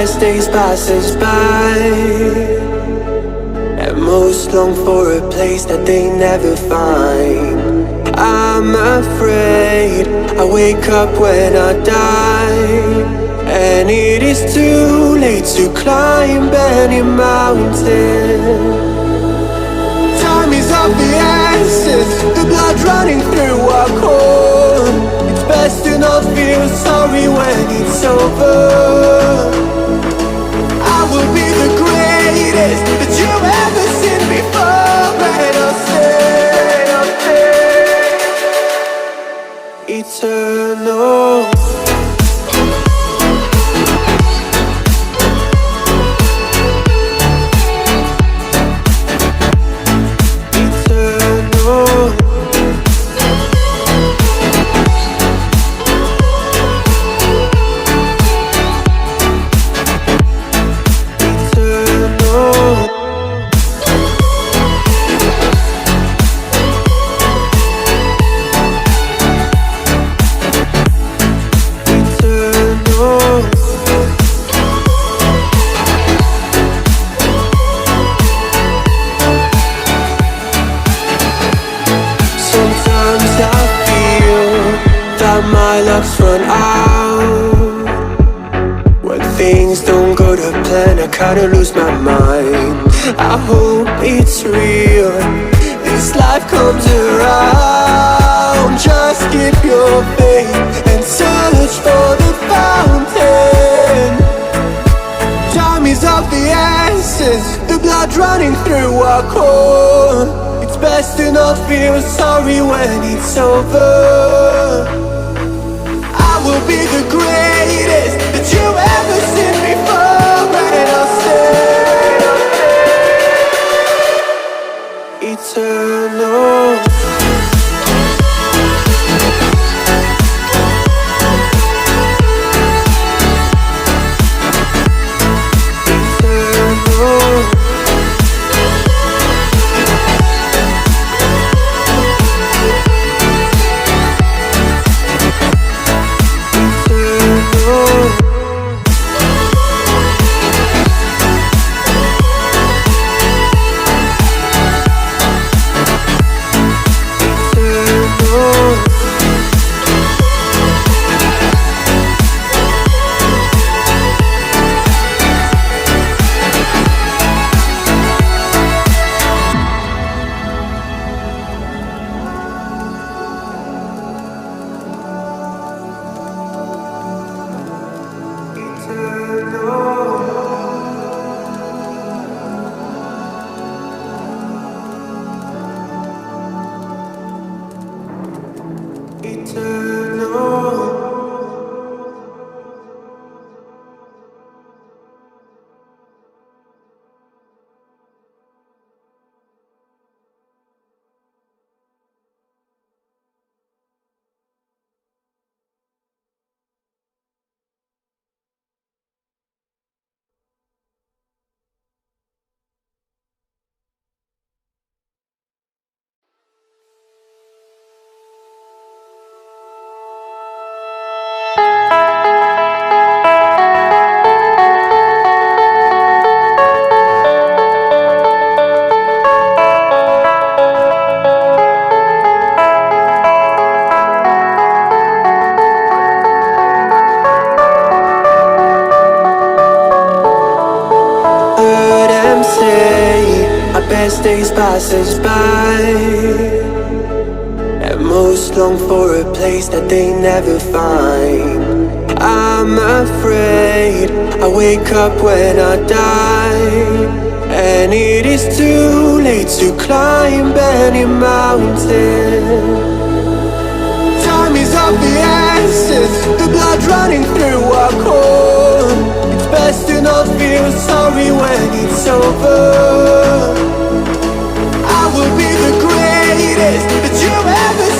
best days passes by, and most long for a place that they never find. I'm afraid I wake up when I die, and it is too late to climb any mountain. Time is of the essence, the blood running through our core. It's best to not feel sorry when it's over. I will be the greatest that you've ever seen before, and I'll stay eternal. My luck's run out. When things don't go to plan, I kinda lose my mind. I hope it's real, this life comes around. Just keep your faith and search for the fountain. Time is of the essence, the blood running through our core. It's best to not feel sorry when it's over. Will be the greatest that you've ever seen before, and I'll stay eternal. Best days passes by, and most long for a place that they never find. I'm afraid I wake up when I die, and it is too late to climb any mountain. Time is of the essence, the blood running through our core. It's best to not feel sorry when it's over.